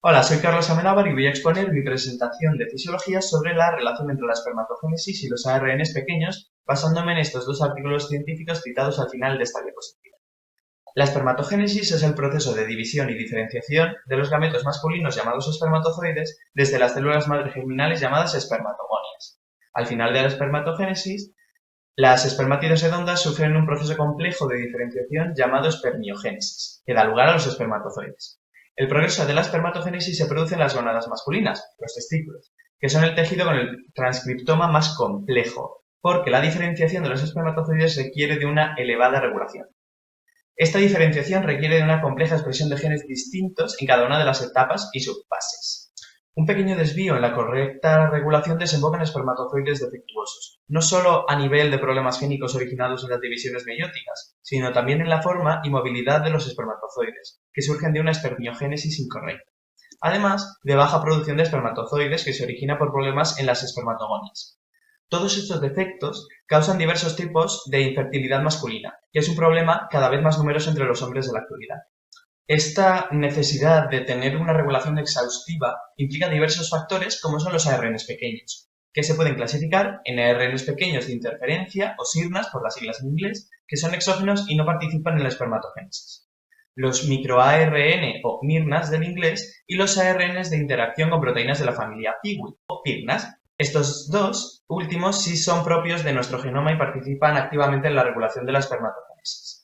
Hola, soy Carlos Amenábar y voy a exponer mi presentación de fisiología sobre la relación entre la espermatogénesis y los ARNs pequeños, basándome en estos dos artículos científicos citados al final de esta diapositiva. La espermatogénesis es el proceso de división y diferenciación de los gametos masculinos llamados espermatozoides desde las células madre germinales llamadas espermatogonias. Al final de la espermatogénesis, las espermátidas redondas sufren un proceso complejo de diferenciación llamado espermiogénesis, que da lugar a los espermatozoides. El progreso de la espermatogénesis se produce en las gónadas masculinas, los testículos, que son el tejido con el transcriptoma más complejo, porque la diferenciación de los espermatozoides requiere de una elevada regulación. Esta diferenciación requiere de una compleja expresión de genes distintos en cada una de las etapas y subfases. Un pequeño desvío en la correcta regulación desemboca en espermatozoides defectuosos, no solo a nivel de problemas génicos originados en las divisiones meióticas, sino también en la forma y movilidad de los espermatozoides, que surgen de una espermiogénesis incorrecta. Además de baja producción de espermatozoides que se origina por problemas en las espermatogonias. Todos estos defectos causan diversos tipos de infertilidad masculina, que es un problema cada vez más numeroso entre los hombres de la actualidad. Esta necesidad de tener una regulación exhaustiva implica diversos factores como son los ARNs pequeños, que se pueden clasificar en ARNs pequeños de interferencia o SIRNAs por las siglas en inglés, que son exógenos y no participan en la espermatogénesis. Los microARN o MIRNAs del inglés y los ARNs de interacción con proteínas de la familia PIWIL o PIRNAs. Estos dos últimos sí son propios de nuestro genoma y participan activamente en la regulación de la espermatogénesis.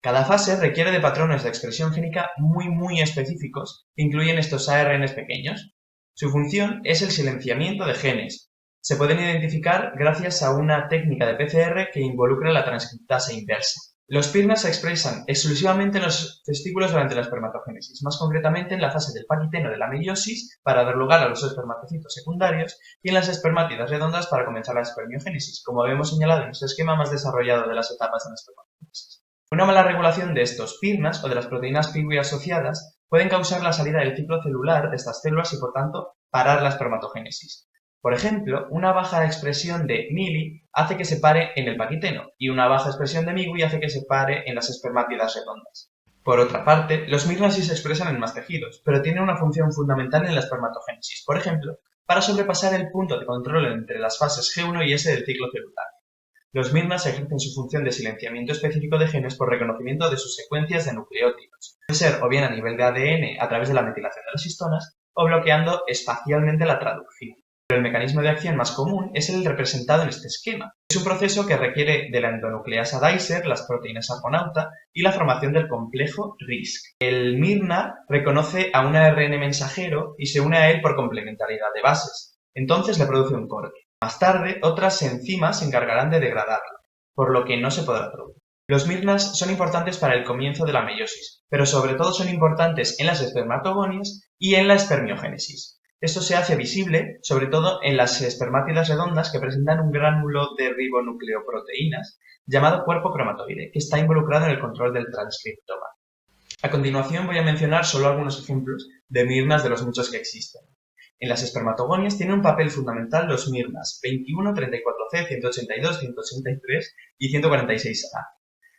Cada fase requiere de patrones de expresión génica muy específicos que incluyen estos ARNs pequeños. Su función es el silenciamiento de genes. Se pueden identificar gracias a una técnica de PCR que involucra la transcriptasa inversa. Los PIRNAs se expresan exclusivamente en los testículos durante la espermatogénesis, más concretamente en la fase del paquiteno de la meiosis para dar lugar a los espermatocitos secundarios y en las espermátidas redondas para comenzar la espermiogénesis, como habíamos señalado en este esquema más desarrollado de las etapas de la espermatogénesis. Una mala regulación de estos PIRNAs o de las proteínas PIWI asociadas pueden causar la salida del ciclo celular de estas células y por tanto parar la espermatogénesis. Por ejemplo, una baja expresión de mili hace que se pare en el paquiteno y una baja expresión de miwi hace que se pare en las espermátidas redondas. Por otra parte, los MIRNAs sí se expresan en más tejidos, pero tienen una función fundamental en la espermatogénesis, por ejemplo, para sobrepasar el punto de control entre las fases G1 y S del ciclo celular. Los MIRNAs ejercen su función de silenciamiento específico de genes por reconocimiento de sus secuencias de nucleótidos. Puede ser o bien a nivel de ADN a través de la metilación de las histonas o bloqueando espacialmente la traducción. Pero el mecanismo de acción más común es el representado en este esquema. Es un proceso que requiere de la endonucleasa Dicer, las proteínas argonauta y la formación del complejo RISC. El MIRNA reconoce a un ARN mensajero y se une a él por complementariedad de bases. Entonces le produce un corte. Más tarde, otras enzimas se encargarán de degradarlo, por lo que no se podrá producir. Los MIRNAs son importantes para el comienzo de la meiosis, pero sobre todo son importantes en las espermatogonias y en la espermiogénesis. Esto se hace visible, sobre todo en las espermátidas redondas que presentan un gránulo de ribonucleoproteínas llamado cuerpo cromatoide, que está involucrado en el control del transcriptoma. A continuación voy a mencionar solo algunos ejemplos de MIRNAs de los muchos que existen. En las espermatogonias tienen un papel fundamental los MIRNAs 21, 34C, 182, 183 y 146A.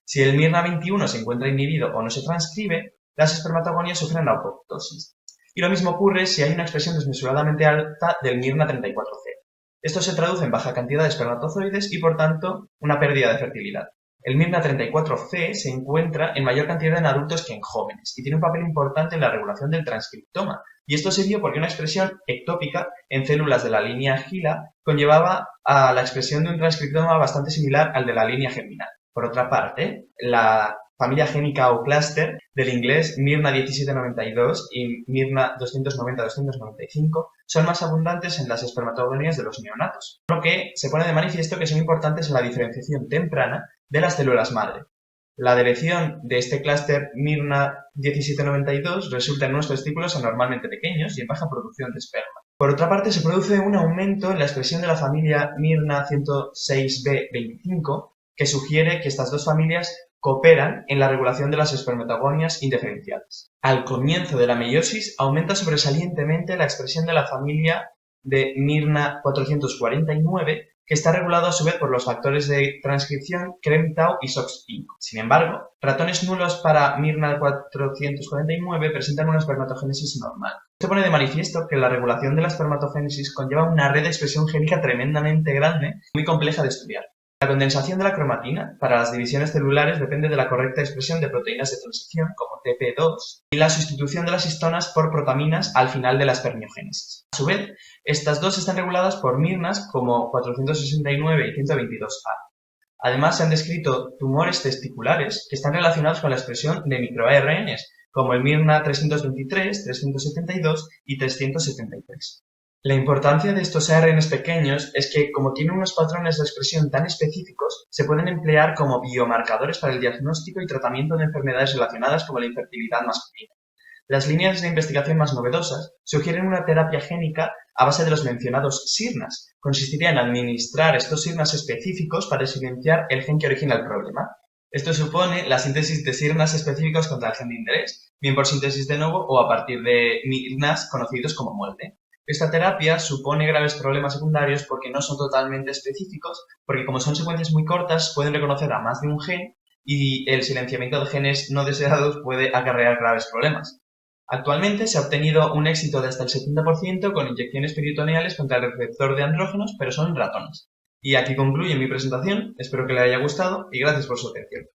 Si el MIRNA 21 se encuentra inhibido o no se transcribe, las espermatogonias sufren la apoptosis. Y lo mismo ocurre si hay una expresión desmesuradamente alta del MIRNA 34C. Esto se traduce en baja cantidad de espermatozoides y, por tanto, una pérdida de fertilidad. El MIRNA 34C se encuentra en mayor cantidad en adultos que en jóvenes y tiene un papel importante en la regulación del transcriptoma. Y esto se dio porque una expresión ectópica en células de la línea HeLa conllevaba a la expresión de un transcriptoma bastante similar al de la línea germinal. Por otra parte, la familia génica o clúster del inglés MIRNA 1792 y MIRNA 290-295 son más abundantes en las espermatogonias de los neonatos, lo que se pone de manifiesto que son importantes en la diferenciación temprana de las células madre. La deleción de este clúster MIRNA 1792 resulta en unos testículos anormalmente pequeños y en baja producción de esperma. Por otra parte, se produce un aumento en la expresión de la familia MIRNA 106b25 que sugiere que estas dos familias cooperan en la regulación de las espermatogonias indiferenciadas. Al comienzo de la meiosis aumenta sobresalientemente la expresión de la familia de MIRNA 449 que está regulado a su vez por los factores de transcripción CREM-Tau y SOX5. Sin embargo, ratones nulos para MIRNA 449 presentan una espermatogénesis normal. Se pone de manifiesto que la regulación de la espermatogénesis conlleva una red de expresión génica tremendamente grande, muy compleja de estudiar. La condensación de la cromatina para las divisiones celulares depende de la correcta expresión de proteínas de transición, como TP2, y la sustitución de las histonas por protaminas al final de la espermiogénesis. A su vez, estas dos están reguladas por mirnas como 469 y 122A. Además, se han descrito tumores testiculares que están relacionados con la expresión de microARNs, como el mirna 323, 372 y 373. La importancia de estos ARNs pequeños es que, como tienen unos patrones de expresión tan específicos, se pueden emplear como biomarcadores para el diagnóstico y tratamiento de enfermedades relacionadas como la infertilidad masculina. Las líneas de investigación más novedosas sugieren una terapia génica a base de los mencionados sirnas. Consistiría en administrar estos sirnas específicos para silenciar el gen que origina el problema. Esto supone la síntesis de sirnas específicos contra el gen de interés, bien por síntesis de novo o a partir de mirnas conocidos como molde. Esta terapia supone graves problemas secundarios porque no son totalmente específicos, porque como son secuencias muy cortas pueden reconocer a más de un gen y el silenciamiento de genes no deseados puede acarrear graves problemas. Actualmente se ha obtenido un éxito de hasta el 70% con inyecciones peritoneales contra el receptor de andrógenos, pero son en ratones. Y aquí concluye mi presentación, espero que le haya gustado y gracias por su atención.